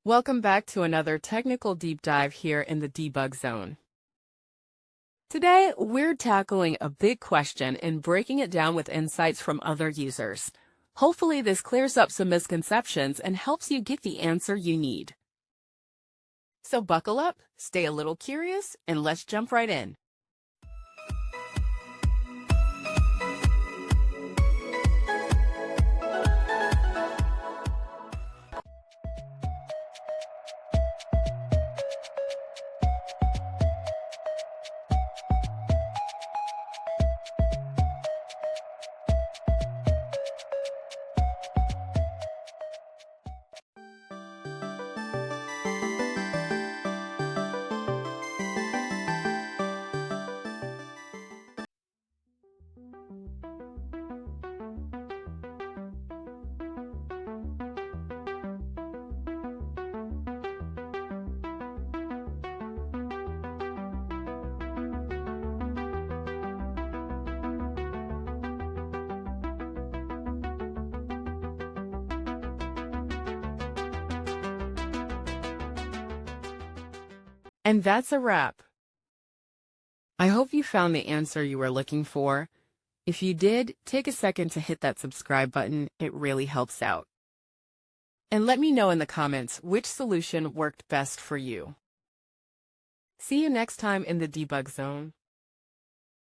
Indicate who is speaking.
Speaker 1: Welcome back to another technical deep dive here in the debug zone. Today, we're tackling a big question and breaking it down with insights from other users. Hopefully, this clears up some misconceptions and helps you get the answer you need. So buckle up, stay a little curious, and let's jump right in. And that's a wrap. I hope you found the answer you were looking for. If you did, take a second to hit that subscribe button. It really helps out. And let me know in the comments which solution worked best for you. See you next time in the debug zone.